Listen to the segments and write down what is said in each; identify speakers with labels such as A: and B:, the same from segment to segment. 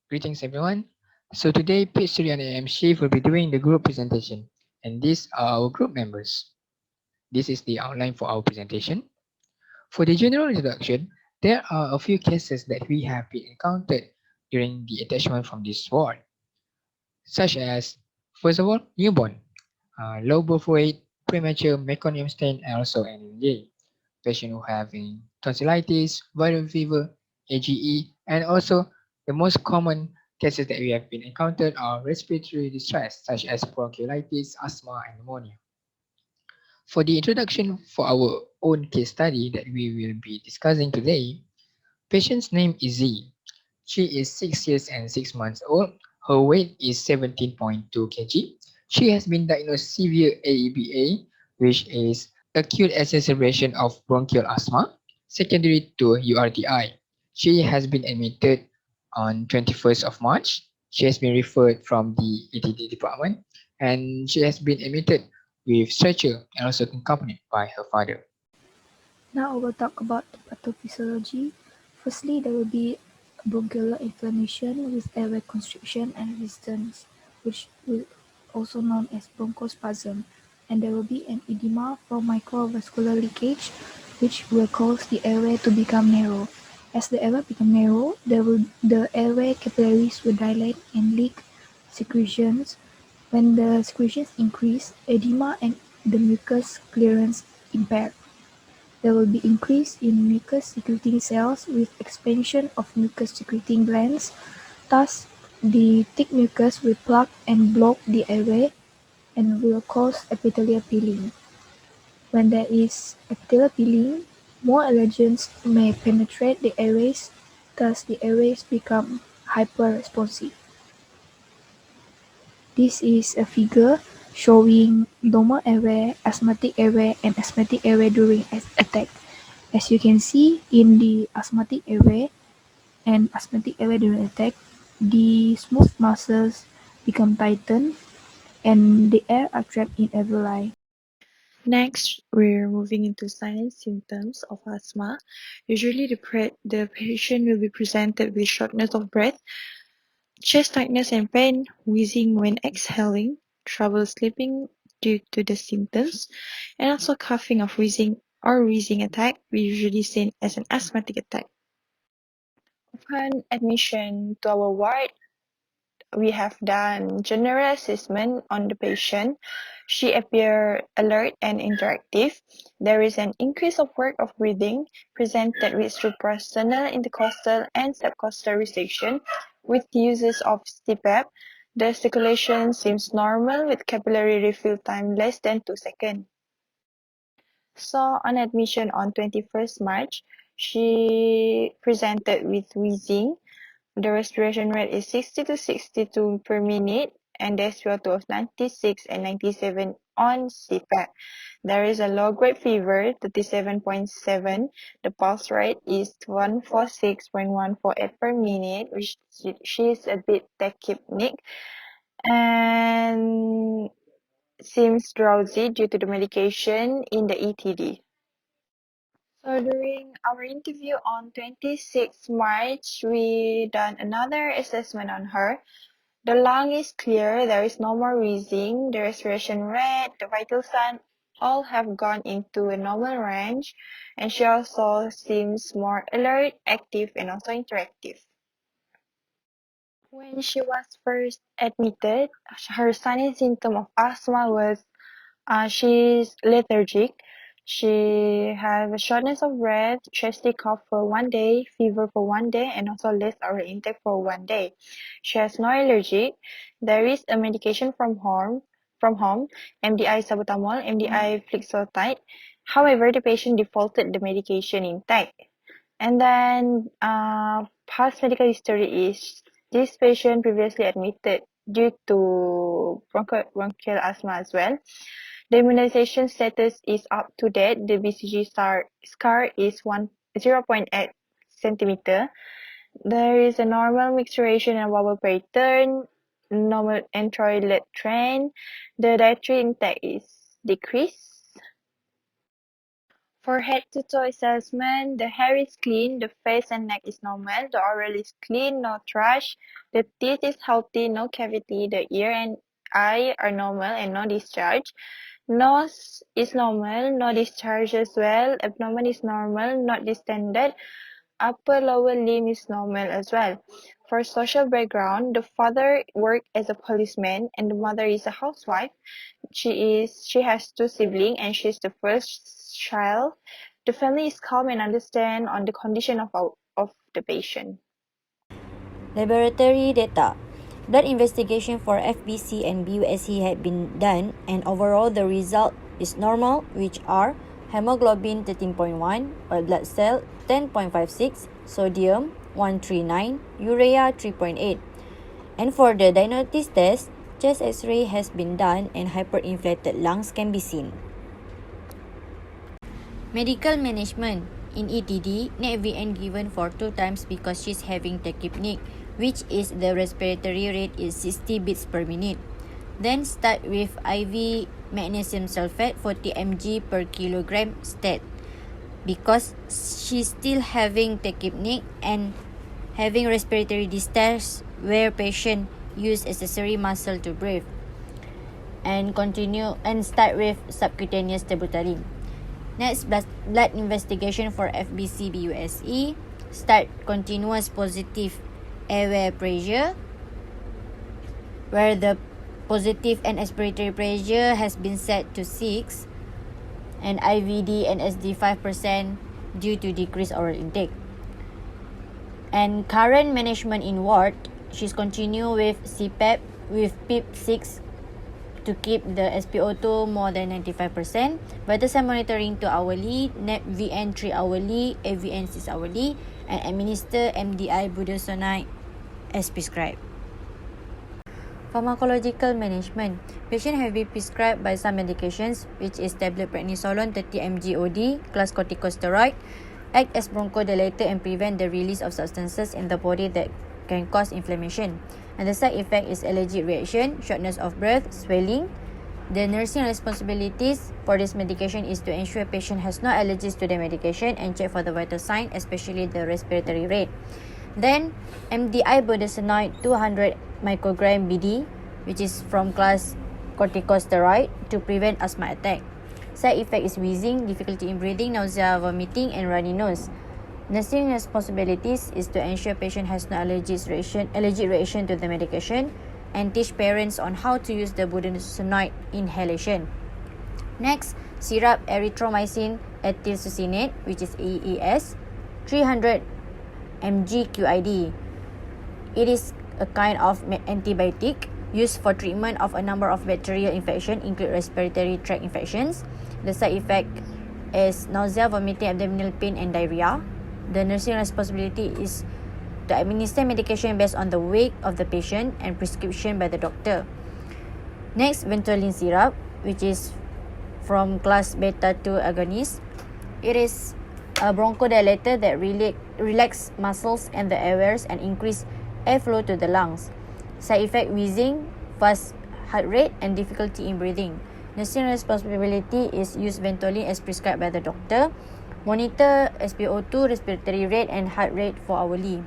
A: Greetings everyone. So today Serian AM Chief will be doing the group presentation and these are our group members. This is the outline for our presentation. For the general introduction, there are a few cases that we have been encountered during the attachment from this ward, such as first of all, newborn, low birth weight, premature meconium stain, and also NMJ. Patient who have tonsillitis, viral fever, AGE, and also the most common cases that we have been encountered are respiratory distress such as bronchiolitis, asthma, and pneumonia. For the introduction for our own case study that we will be discussing today, patient's name is Z. She is 6 years and 6 months old. Her weight is 17.2 kg. She has been diagnosed severe AEBA, which is acute exacerbation of bronchial asthma, secondary to URTI. She has been admitted on 21st of March. She has been referred from the ETD department and she has been admitted with stretcher and also accompanied by her father.
B: Now I will talk about the pathophysiology. Firstly, there will be bronchial inflammation with airway constriction and resistance, which will also known as bronchospasm, and there will be an edema from microvascular leakage, which will cause the airway to become narrow. As the airway becomes narrow, the airway capillaries will dilate and leak secretions. When the secretions increase, edema and the mucus clearance impair. There will be increase in mucus-secreting cells with expansion of mucus-secreting glands. Thus, the thick mucus will plug and block the airway and will cause epithelial peeling. When there is epithelial peeling, more allergens may penetrate the airways, thus the airways become hyperresponsive. This is a figure showing normal airway, asthmatic airway, and asthmatic airway during attack. As you can see in the asthmatic airway and asthmatic airway during attack, the smooth muscles become tightened and the air are trapped in alveoli.
C: Next, we're moving into signs and symptoms of asthma. Usually, the patient will be presented with shortness of breath, chest tightness and pain, wheezing when exhaling, trouble sleeping due to the symptoms, and also coughing of wheezing or wheezing attack, usually seen as an asthmatic attack. Upon admission to our ward, we have done general assessment on the patient. She appeared alert and interactive. There is an increase of work of breathing presented with suprasternal, intercostal, and subcostal resection with uses of CPAP. The circulation seems normal with capillary refill time less than 2 seconds. So on admission on 21st March, she presented with wheezing. The respiration rate is 60 to 62 per minute and the SpO2 of 96 and 97 on CPAP. There is a low-grade fever, 37.7. The pulse rate is 146.148 per minute, which she is a bit tachypnic and seems drowsy due to the medication in the ETD. So during our interview on 26 March, we done another assessment on her. The lung is clear, there is no more wheezing, the respiration rate, the vital sign all have gone into a normal range, and she also seems more alert, active, and also interactive. When she was first admitted, her sign and symptom of asthma was she's lethargic. She has a shortness of breath, chesty cough for 1 day, fever for 1 day, and also less oral intake for 1 day. She has no allergy. There is a medication from home, MDI salbutamol, MDI flixotide. However, the patient defaulted the medication intake. And then past medical history is this patient previously admitted due to bronchial asthma as well. The immunization status is up to date. The BCG scar is 0.8 centimeter. There is a normal micturition and bubble pattern, normal enteroid trend. The dietary intake is decreased. For head to toe assessment, the hair is clean, the face and neck is normal, the oral is clean, no thrush, the teeth is healthy, no cavity, the ear and eye are normal and no discharge. Nose is normal, no discharge as well. Abdomen is normal, not distended. Upper lower limb is normal as well. For social background, the father worked as a policeman and the mother is a housewife. She has two siblings and she's the first child. The family is calm and understand on the condition of the patient.
D: Laboratory data. Blood investigation for FBC and BUSC had been done, and overall the result is normal, which are hemoglobin 13.1, white blood cell 10.56, sodium 139, urea 3.8. And for the diagnosis test, chest X-ray has been done and hyperinflated lungs can be seen. Medical management. In ETD, NAVN given for 2 times because she's having tachypnea, which is the respiratory rate is 60 beats per minute. Then start with IV magnesium sulfate 40 mg per kilogram stat because she's still having tachypnea and having respiratory distress where patient use accessory muscle to breathe. And continue and start with subcutaneous terbutaline. Next, blood investigation for FBC BUSE. Start continuous positive airway pressure, where the positive and expiratory pressure has been set to 6, and IVD and SD 5% due to decreased oral intake. And current management in ward, she's continue with CPAP with PEEP 6 to keep the SpO2 more than 95%, vital sign monitoring 2 hourly, NAPVN 3 hourly, AVN 6 hourly, and administer MDI budesonide as prescribed. Pharmacological management. Patient have been prescribed by some medications, which is tablet prednisolone 30 mg OD, class corticosteroid, act as bronchodilator and prevent the release of substances in the body that can cause inflammation. And the side effect is allergic reaction, shortness of breath, swelling. The nursing responsibilities for this medication is to ensure patient has no allergies to the medication and check for the vital sign, especially the respiratory rate. Then MDI budesonide 200 microgram BD, which is from class corticosteroid, to prevent asthma attack. Side effect is wheezing, difficulty in breathing, nausea, vomiting, and runny nose. Nursing responsibilities is to ensure patient has no allergic reaction to the medication and teach parents on how to use the budesonide inhalation. Next, syrup erythromycin ethylsuccinate, which is AES, 300 mg QID. It is a kind of antibiotic used for treatment of a number of bacterial infections, including respiratory tract infections. The side effect is nausea, vomiting, abdominal pain, and diarrhea. The nursing responsibility is to administer medication based on the weight of the patient and prescription by the doctor. Next, Ventolin syrup, which is from class beta-2 agonist. It is a bronchodilator that relax muscles and the airways and increase airflow to the lungs. Side effect wheezing, fast heart rate, and difficulty in breathing. Nursing responsibility is use Ventolin as prescribed by the doctor. Monitor SpO2, respiratory rate, and heart rate for hourly.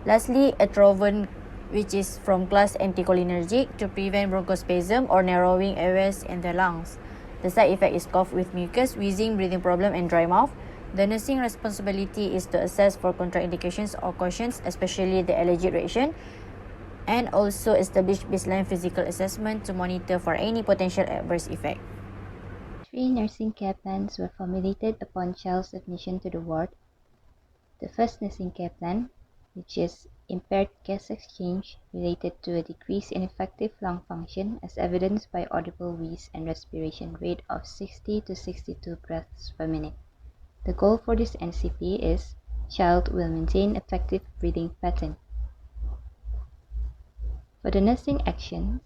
D: Lastly, atrovan, which is from class anticholinergic to prevent bronchospasm or narrowing airways in the lungs. The side effect is cough with mucus, wheezing, breathing problem, and dry mouth. The nursing responsibility is to assess for contraindications or cautions, especially the allergic reaction, and also establish baseline physical assessment to monitor for any potential adverse effect.
E: 3 nursing care plans were formulated upon child's admission to the ward. The first nursing care plan, which is impaired gas exchange related to a decrease in effective lung function as evidenced by audible wheeze and respiration rate of 60 to 62 breaths per minute. The goal for this NCP is child will maintain effective breathing pattern. For the nursing actions,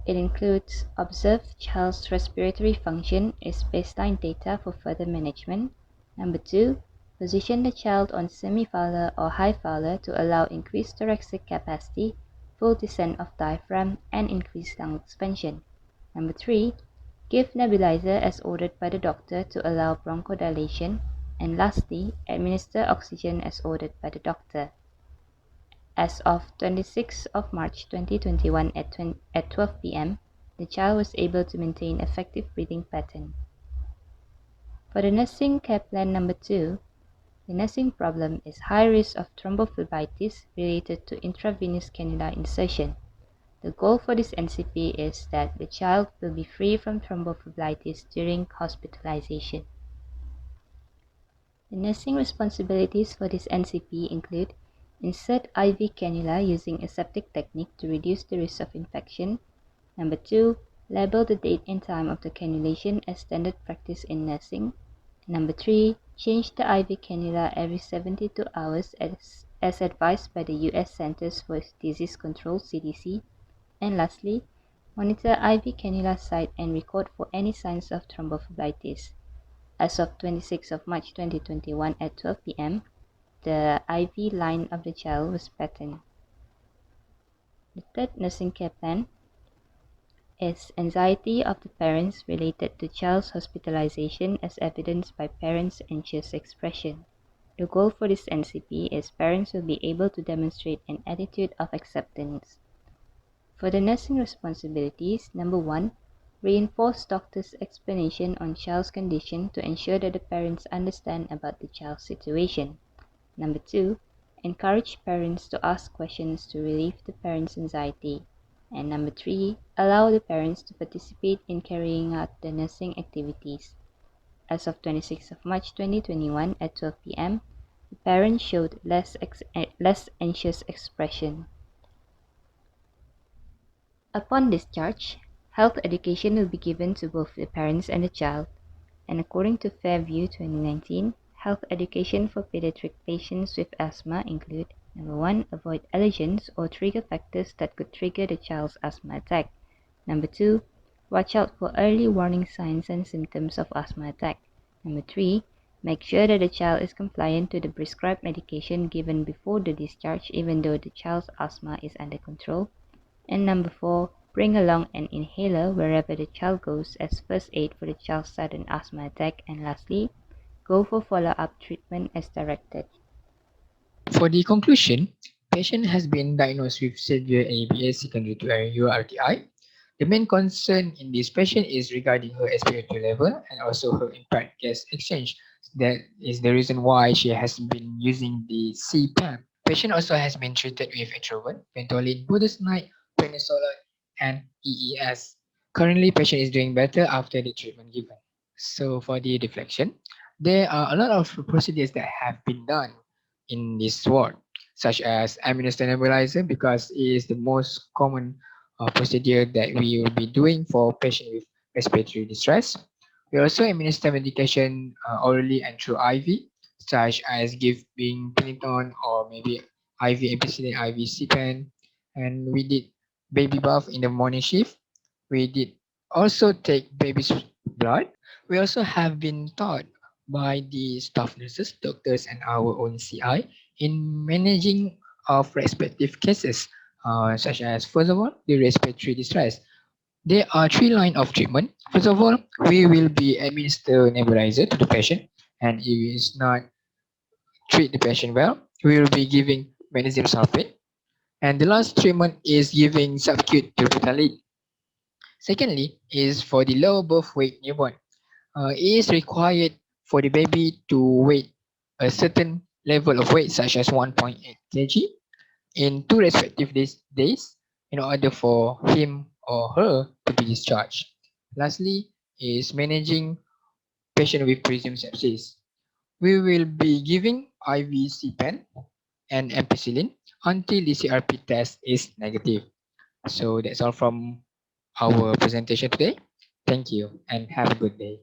E: it includes observe child's respiratory function as baseline data for further management. Number 2, position the child on semi-Fowler or high Fowler to allow increased thoracic capacity, full descent of diaphragm, and increased lung expansion. Number 3, Give nebulizer as ordered by the doctor to allow bronchodilation, and lastly, administer oxygen as ordered by the doctor. As of 26 of March 2021 at 12 p.m., the child was able to maintain effective breathing pattern. For the nursing care plan number 2, the nursing problem is high risk of thrombophlebitis related to intravenous cannula insertion. The goal for this NCP is that the child will be free from thrombophlebitis during hospitalization. The nursing responsibilities for this NCP include insert IV cannula using aseptic technique to reduce the risk of infection. Number 2, label the date and time of the cannulation as standard practice in nursing. Number 3, change the IV cannula every 72 hours as advised by the U.S. Centers for Disease Control (CDC). And lastly, monitor IV cannula site and record for any signs of thrombophlebitis. As of 26 of March 2021 at 12 p.m., the IV line of the child was patterned. The third nursing care plan is anxiety of the parents related to child's hospitalization as evidenced by parents' anxious expression. The goal for this NCP is parents will be able to demonstrate an attitude of acceptance. For the nursing responsibilities, number 1, reinforce doctor's explanation on child's condition to ensure that the parents understand about the child's situation. Number 2, encourage parents to ask questions to relieve the parents' anxiety. And number 3, allow the parents to participate in carrying out the nursing activities. As of 26 of March 2021 at 12 p.m., the parents showed less anxious expression. Upon discharge, health education will be given to both the parents and the child, and according to Fairview 2019, health education for pediatric patients with asthma include: number 1, avoid allergens or trigger factors that could trigger the child's asthma attack. Number 2, watch out for early warning signs and symptoms of asthma attack. Number 3, make sure that the child is compliant to the prescribed medication given before the discharge even though the child's asthma is under control. And number 4, bring along an inhaler wherever the child goes as first aid for the child's sudden asthma attack. And lastly, go for follow-up treatment as directed.
A: For the conclusion, patient has been diagnosed with severe ABS secondary to a URTI. The main concern in this patient is regarding her respiratory level and also her impaired gas exchange. That is the reason why she has been using the CPAP. Patient also has been treated with Atrovan, Ventolin, budesonide, prednisolone, and EES. Currently, patient is doing better after the treatment given. So for the deflection, there are a lot of procedures that have been done in this ward, such as administer nebulizer because it is the most common procedure that we will be doing for patient with respiratory distress. We also administer medication orally and through IV, such as giving Piniton or maybe IV ampicillin, IV CPAN, and we did baby bath in the morning shift. We did also take baby's blood. We also have been taught by the staff nurses, doctors, and our own CI in managing of respective cases, such as first of all, the respiratory distress. There are three lines of treatment. First of all, we will be administer nebulizer to the patient, and if it is not treat the patient well, we will be giving magnesium sulfate. And the last treatment is giving subcutaneous turbitalin. Secondly, is for the low birth weight newborn. It is required for the baby to weigh a certain level of weight, such as 1.8 kg, in two respective days in order for him or her to be discharged. Lastly, is managing patient with presumed sepsis. We will be giving IV CPAN and ampicillin until the CRP test is negative. So that's all from our presentation today. Thank you and have a good day.